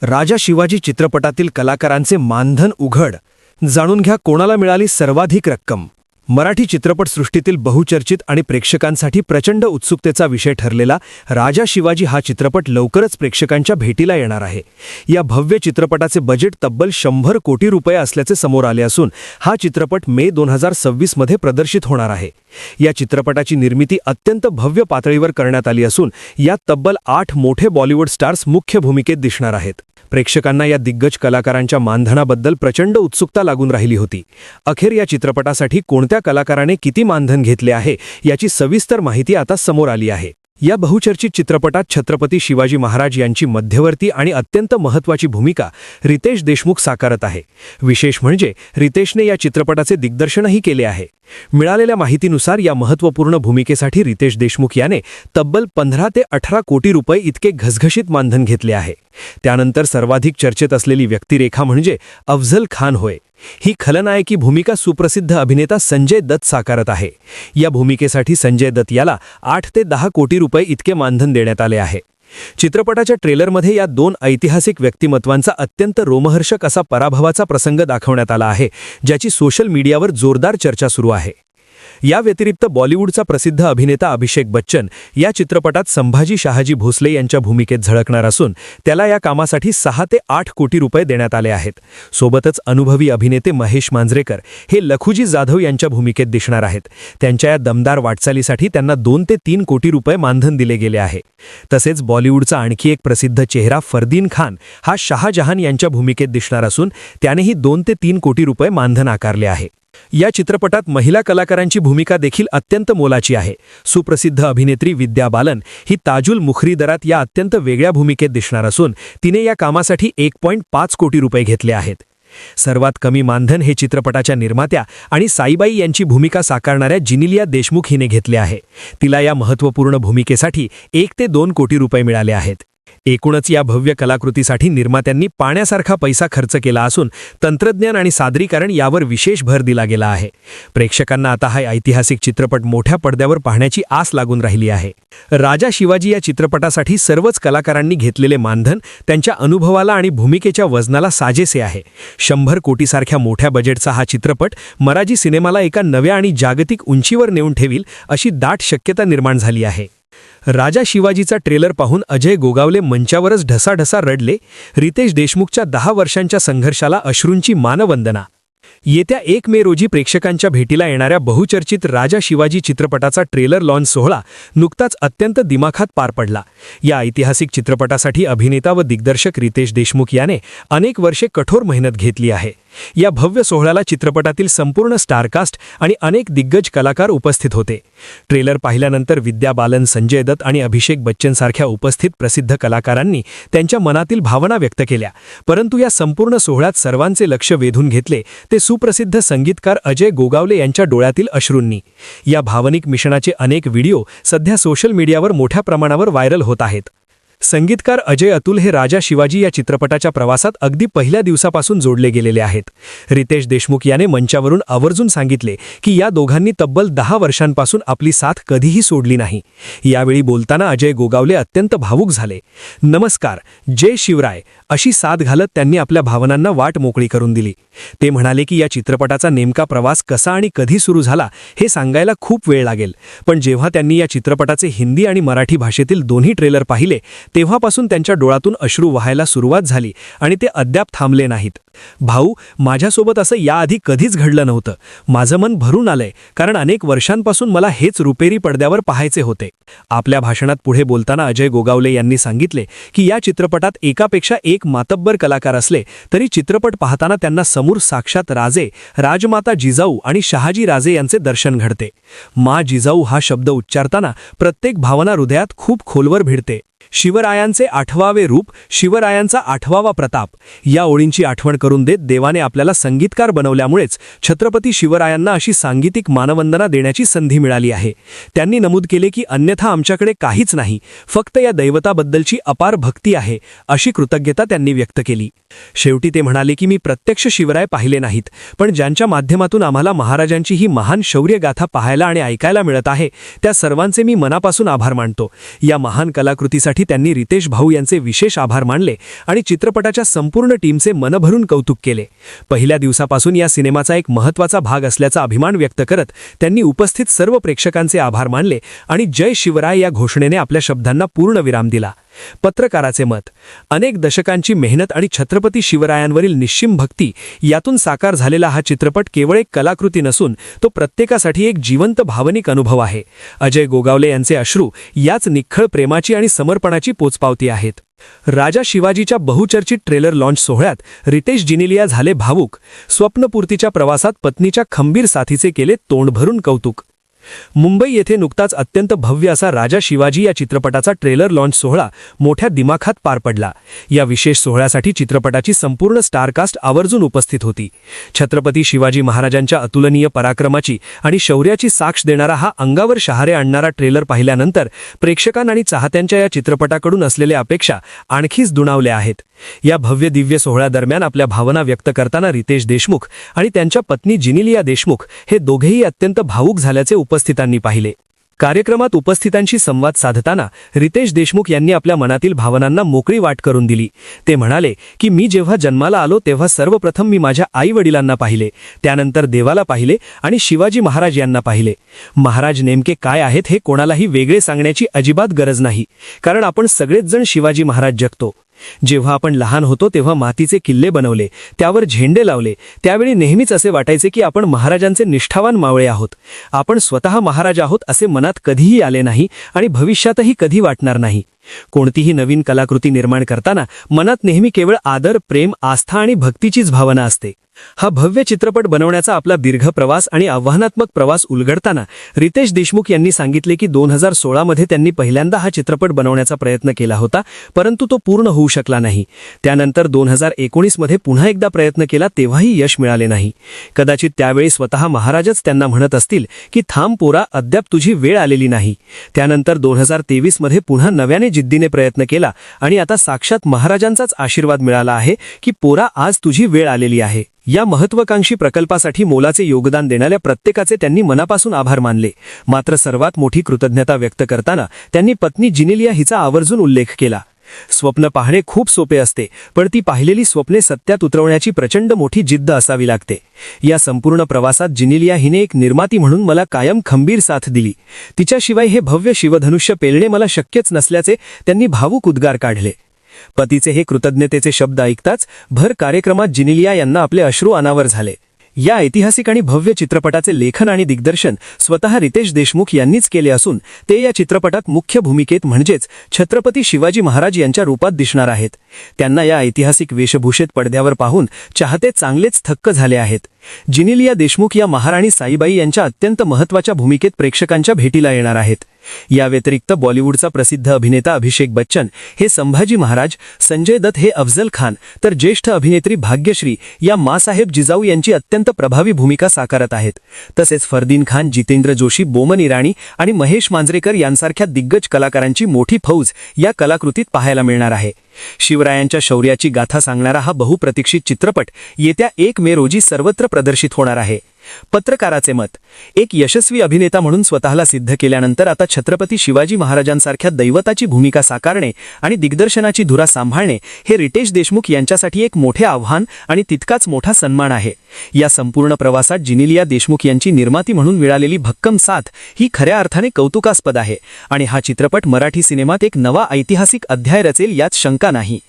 राजा शिवाजी चित्रपटातील कलाकारांचे मानधन उघड. जाणून घ्या कोणाला मिळाली सर्वाधिक रक्कम. मराठी चित्रपटसृष्टीतील बहुचर्चित आणि प्रेक्षकांसाठी प्रचंड उत्सुकतेचा विषय ठरलेला राजा शिवाजी हा चित्रपट लवकरच प्रेक्षकांच्या भेटीला येणार आहे. या भव्य चित्रपटाचे बजेट तब्बल 100 कोटी रुपये असल्याचे समोर आले असून हा चित्रपट मे 2026 मध्ये प्रदर्शित होणार आहे. या चित्रपटाची निर्मिती अत्यंत भव्य पातळीवर करण्यात आली असून यात तब्बल 8 मोठे बॉलिवूड स्टार्स मुख्य भूमिकेत दिसणार आहेत. प्रेक्षकांना या दिग्गज कलाकारांच्या मानधनाबद्दल प्रचंड उत्सुकता लागून राहिली होती. अखेर या चित्रपटासाठी कोणत्या कलाकाराने किती मानधन घेतले आहे याची सविस्तर माहिती आता समोर आली आहे. या बहुचर्चित चित्रपटात छत्रपती शिवाजी महाराज यांची मध्यवर्ती आणि अत्यंत महत्त्वाची भूमिका रितेश देशमुख साकारत आहे. विशेष म्हणजे रितेशने या चित्रपटाचे दिग्दर्शनही केले आहे. मिळालेल्या माहितीनुसार या महत्त्वपूर्ण भूमिकेसाठी रितेश देशमुख याने तब्बल 15 ते 18 कोटी रुपये इतके घसघशीत मानधन घेतले आहे. त्यानंतर सर्वाधिक चर्चेत असलेली व्यक्तिरेखा म्हणजे अफझल खान होय. ही खलनायकी भूमिका सुप्रसिद्ध अभिनेता संजय दत्त साकारत आहे. या भूमिकेसाठी संजय दत्त याला 8 ते 10 कोटी रुपये इतके मानधन देण्यात आले आहे. चित्रपटाच्या ट्रेलरमध्ये या दोन ऐतिहासिक व्यक्तिमत्वांचा अत्यंत रोमहर्षक असा पराभवाचा प्रसंग दाखवण्यात आला आहे, ज्याची सोशल मीडियावर जोरदार चर्चा सुरू आहे. या व्यतिरिक्त बॉलिवूडचा प्रसिद्ध अभिनेता अभिषेक बच्चन या चित्रपटात संभाजी शहाजी भोसले यांच्या भूमिकेत झळकणार असून त्याला या कामासाठी 6 ते 8 कोटी रुपये देण्यात आले आहेत. सोबतच अनुभवी अभिनेते महेश मांजरेकर हे लखुजी जाधव यांच्या भूमिकेत दिसणार आहेत. त्यांच्या या दमदार वाटचालीसाठी त्यांना 2 ते 3 कोटी रुपये मानधन दिले गेले आहे. तसेच बॉलिवूडचा आणखी एक प्रसिद्ध चेहरा फरदीन खान हा शाहजहान यांच्या भूमिकेत दिसणार असून त्यानेही 2 ते 3 कोटी रुपये मानधन आकारले आहे. या चित्रपटात महिला कलाकारांची भूमिका देखील अत्यंत मोलाची आहे. सुप्रसिद्ध अभिनेत्री विद्या बालन ही ताजुल मुखरीदरात या अत्यंत वेगळ्या भूमिकेत दिसणार असून तिने या कामासाठी 1.5 कोटी रुपये घेतले आहेत. सर्वात कमी मानधन हे चित्रपटाच्या निर्मात्या आणि साईबाई यांची भूमिका साकारणाऱ्या जिनिलिया देशमुख हिने घेतले आहे. तिला या महत्त्वपूर्ण भूमिकेसाठी 1 ते 2 कोटी रुपये मिळाले आहेत. एकूणच या भव्य कलाकृतीसाठी निर्मात्यांनी पाण्यासारखा पैसा खर्च केला असून तंत्रज्ञान आणि सादरीकरण यावर विशेष भर दिला गेला आहे. प्रेक्षकांना आता हा ऐतिहासिक चित्रपट मोठ्या पडद्यावर पाहण्याची आस लागून राहिली आहे. राजा शिवाजी या चित्रपटासाठी सर्वच कलाकारांनी घेतलेले मानधन त्यांच्या अनुभवाला आणि भूमिकेच्या वजनाला साजेसे आहे. 100 कोटीसारख्या मोठ्या बजेटचा हा चित्रपट मराठी सिनेमाला एका नव्या आणि जागतिक उंचीवर नेऊन ठेवील अशी दाट शक्यता निर्माण झाली आहे. राजा शिवाजीचा ट्रेलर पाहून अजय गोगावले मंचावरच ढसाढसा रडले. रितेश देशमुखच्या 10 वर्षांच्या संघर्षाला अश्रूंची मानवंदना. येत्या 1 मे रोजी प्रेक्षकांच्या भेटीला येणाऱ्या बहुचर्चित राजा शिवाजी चित्रपटाचा ट्रेलर लॉन्च सोहळा नुकताच अत्यंत दिमाखात पार पडला. या ऐतिहासिक चित्रपटासाठी अभिनेता व दिग्दर्शक रितेश देशमुख याने अनेक वर्षे कठोर मेहनत घेतली आहे. या भव्य सोहळ्याला चित्रपटातील संपूर्ण स्टारकास्ट आणि अनेक दिग्गज कलाकार उपस्थित होते. ट्रेलर पाहिल्यानंतर विद्या बालन, संजय दत्त आणि अभिषेक बच्चन सारख्या उपस्थित प्रसिद्ध कलाकारांनी त्यांच्या मनातील भावना व्यक्त केल्या. परंतु या संपूर्ण सोहळ्यात सर्वांचे लक्ष वेधून घेतले ते सुप्रसिद्ध संगीतकार अजय गोगावले यांच्या डोळ्यातील अश्रूंनी. या भावनिक मिश्रणाचे अनेक व्हिडिओ सध्या सोशल मीडियावर मोठ्या प्रमाणावर व्हायरल होत आहेत. संगीतकार अजय अतुल हे राजा शिवाजी या चित्रपटाच्या प्रवासात अगदी पहिल्या दिवसापासून जोडले गेलेले आहेत. रितेश देशमुख याने मंचावरून आवर्जून सांगितले की या दोघांनी तब्बल 10 वर्षांपासून आपली साथ कधीही सोडली नाही. यावेळी बोलताना अजय गोगावले अत्यंत भावुक झाले. नमस्कार, जय शिवराय अशी साथ घालत त्यांनी आपल्या भावनांना वाट मोकळी करून दिली. ते म्हणाले की या चित्रपटाचा नेमका प्रवास कसा आणि कधी सुरू झाला हे सांगायला खूप वेळ लागेल, पण जेव्हा त्यांनी या चित्रपटाचे हिंदी आणि मराठी भाषेतील दोन्ही ट्रेलर पाहिले तेव्हापासून त्यांच्या डोळ्यातून अश्रू वाहायला सुरुवात झाली आणि ते अद्याप थांबले नाहीत. भाऊ, माझ्यासोबत असं याआधी कधीच घडलं नव्हतं. माझं मन भरून आलंय, कारण अनेक वर्षांपासून मला हेच रुपेरी पडद्यावर पाहायचे होते. आपल्या भाषणात पुढे बोलताना अजय गोगावले यांनी सांगितले की या चित्रपटात एकापेक्षा एक मातब्बर कलाकार असले तरी चित्रपट पाहताना त्यांना समोर साक्षात राजे, राजमाता जिजाऊ आणि शहाजी राजे यांचे दर्शन घडते. मा जिजाऊ हा शब्द उच्चारताना प्रत्येक भावना हृदयात खूप खोलवर भिडते. शिवरायांचे 8वे रूप, शिवरायांचा 8वा प्रताप या ओळींची आठवण करून देत देवाने आपल्याला संगीतकार बनवल्यामुळेच छत्रपती शिवरायांना अशी सांगीतिक मानवंदना देण्याची संधी मिळाली आहे. त्यांनी नमूद केले की अन्यथा आमच्याकडे काहीच नाही, फक्त या दैवताबद्दलची अपार भक्ती आहे अशी कृतज्ञता त्यांनी व्यक्त केली. शेवटी ते म्हणाले की मी प्रत्यक्ष शिवराय पाहिले नाहीत, पण ज्यांच्या माध्यमातून आम्हाला महाराजांची ही महान शौर्यगाथा पाहायला आणि ऐकायला मिळत आहे त्या सर्वांचे मी मनापासून आभार मानतो. या महान कलाकृतीसाठी करण्यासाठी त्यांनी रितेश भाऊ यांचे विशेष आभार मानले आणि चित्रपटाच्या संपूर्ण टीमचे मनभरून कौतुक केले. पहिल्या दिवसापासून या सिनेमाचा एक महत्त्वाचा भाग असल्याचा अभिमान व्यक्त करत त्यांनी उपस्थित सर्व प्रेक्षकांचे आभार मानले आणि जय शिवराय या घोषणेने आपल्या शब्दांना पूर्णविराम दिला. पत्रकाराचे मत: अनेक दशकांची मेहनत आणि छत्रपती शिवरायांवरील निश्चिम भक्ती यातून साकार झालेला हा चित्रपट केवळ एक कलाकृती नसून तो प्रत्येकासाठी एक जिवंत भावनिक अनुभव आहे. अजय गोगावले यांचे अश्रू याच निखळ प्रेमाची आणि समर्पणाची पोचपावती आहेत. राजा शिवाजीच्या बहुचर्चित ट्रेलर लॉन्च सोहळ्यात रितेश जिनिलिया झाले भावूक. स्वप्नपूर्तीच्या प्रवासात पत्नीच्या खंबीर साथीचे केले तोंड भरून कौतुक. मुंबई येथे नुकताच अत्यंत भव्य असा राजा शिवाजी या चित्रपटाचा ट्रेलर लॉन्च सोहळा मोठ्या दिमाखात पार पडला. या विशेष सोहळ्यासाठी चित्रपटाची संपूर्ण स्टारकास्ट आवर्जून उपस्थित होती. छत्रपती शिवाजी महाराजांच्या अतुलनीय पराक्रमाची आणि शौर्याची साक्ष देणारा हा अंगावर शहारे आणणारा ट्रेलर पाहिल्यानंतर प्रेक्षकांना आणि चाहत्यांच्या या चित्रपटाकडून असलेल्या अपेक्षा आणखीच दुणावल्या आहेत. या भव्य दिव्य सोहळ्यादरम्यान आपल्या भावना व्यक्त करताना रितेश देशमुख आणि त्यांच्या पत्नी जिनिलिया देशमुख हे दोघेही अत्यंत भावूक झाल्याचे उपस्थितांनी पाहिले. कार्यक्रमात उपस्थितांशी संवाद साधताना रितेश देशमुख यांनी आपल्या मनातील भावनांना मोकळी वाट करून दिली. ते म्हणाले की मी जेव्हा जन्माला आलो तेव्हा सर्वप्रथम मी माझ्या आई-वडिलांना पाहिले, त्यानंतर देवाला पाहिले आणि शिवाजी महाराज यांना पाहिले. महाराज नेमके काय आहेत हे कोणालाही वेगळे सांगण्याची अजिबात गरज नाही, कारण आपण सगळेच जण शिवाजी महाराज जगतो. जेव्हा आपण लहान होतो तेव्हा मातीचे किल्ले बनवले, त्यावर झेंडे लावले, त्यावेळी नेहमीच असे वाटायचे की आपण महाराजांचे निष्ठावान मावळे आहोत. आपण स्वतः महाराज आहोत असे मनात कधीही आले नाही आणि भविष्यातही कधी वाटणार नाही. कोणतीही नवीन कलाकृती निर्माण करताना मनात नेहमी केवळ आदर, प्रेम, आस्था आणि भक्तीचीच भावना असते. हा भव्य चित्रपट बनवण्याचा आपला दीर्घ प्रवास आणि आव्हानात्मक प्रवास उलगडताना रितेश देशमुख यांनी सांगितले की 2016 मध्ये त्यांनी पहिल्यांदा हा चित्रपट बनवण्याचा प्रयत्न केला होता, परंतु तो पूर्ण होऊ शकला नाही. त्यानंतर 2019 मध्ये पुन्हा एकदा प्रयत्न केला, तेव्हाही यश मिळाले नाही. कदाचित त्यावेळी स्वतः महाराजच त्यांना म्हणत असतील की थांब पोरा, अद्याप तुझी वेळ आलेली नाही. त्यानंतर 2023 मध्ये पुन्हा नव्याने जिद्दीने प्रयत्न केला आणि आता साक्षात महाराजांचाच आशीर्वाद मिळाला आहे की पोरा, आज तुझी वेळ आलेली आहे. या महत्त्वाकांक्षी प्रकल्पासाठी मोलाचे योगदान देणाऱ्या प्रत्येकाचे त्यांनी मनापासून आभार मानले. मात्र सर्वात मोठी कृतज्ञता व्यक्त करताना त्यांनी पत्नी जिनिलिया हिचा आवर्जून उल्लेख केला. स्वप्न पाहणे खूप सोपे असते, पण ती पाहिलेली स्वप्ने सत्यात उतरवण्याची प्रचंड मोठी जिद्द असावी लागते. या संपूर्ण प्रवासात जिनिलिया हिने एक निर्माती म्हणून मला कायम खंबीर साथ दिली. तिच्याशिवाय हे भव्य शिवधनुष्य पेलणे मला शक्यच नसल्याचे त्यांनी भावूक उद्गार काढले. पतीचे हे कृतज्ञतेचे शब्द ऐकताच भर कार्यक्रमात जिनिलिया यांना आपले अश्रू अनावर झाले. या ऐतिहासिक आणि भव्य चित्रपटाचे लेखन आणि दिग्दर्शन स्वतः रितेश देशमुख यांनीच केले असून ते या चित्रपटात मुख्य भूमिकेत म्हणजेच छत्रपती शिवाजी महाराज यांच्या रूपात दिसणार आहेत. त्यांना या ऐतिहासिक वेशभूषेत पडद्यावर पाहून चाहते चांगलेच थक्क झाले आहेत. जिनिलिया देशमुख या महाराणी साईबाई यांच्या अत्यंत महत्त्वाच्या भूमिकेत प्रेक्षकांच्या भेटीला येणार आहेत. या व्यतिरिक्त बॉलिवूडचा प्रसिद्ध अभिनेता अभिषेक बच्चन हे संभाजी महाराज, संजय दत्त हे अफजल खान, तर ज्येष्ठ अभिनेत्री भाग्यश्री या मासाहेब जिजाऊ यांची अत्यंत प्रभावी भूमिका साकारत आहेत. तसेच फरदीन खान, जितेंद्र जोशी, बोमन इराणी आणि महेश मांजरेकर यांसारख्या दिग्गज कलाकारांची मोठी फौज या कलाकृतीत पाहायला मिळणार आहे. शिवरायांच्या शौर्याची गाथा सांगणारा हा बहुप्रतीक्षित चित्रपट येत्या 1 मे रोजी सर्वत्र प्रदर्शित होणार आहे. पत्रकाराचे मत: एक यशस्वी अभिनेता म्हणून स्वतःला सिद्ध केल्यानंतर आता छत्रपती शिवाजी महाराजांसारख्या दैवताची भूमिका साकारणे आणि दिग्दर्शनाची धुरा सांभाळणे हे रितेश देशमुख यांच्यासाठी एक मोठे आव्हान आणि तितकाच मोठा सन्मान आहे. या संपूर्ण प्रवासात जिनिलिया देशमुख यांची निर्माती म्हणून मिळालेली भक्कम साथ ही खऱ्या अर्थाने कौतुकास्पद आहे आणि हा चित्रपट मराठी सिनेमात एक नवा ऐतिहासिक अध्याय रचेल यात शंका नाही.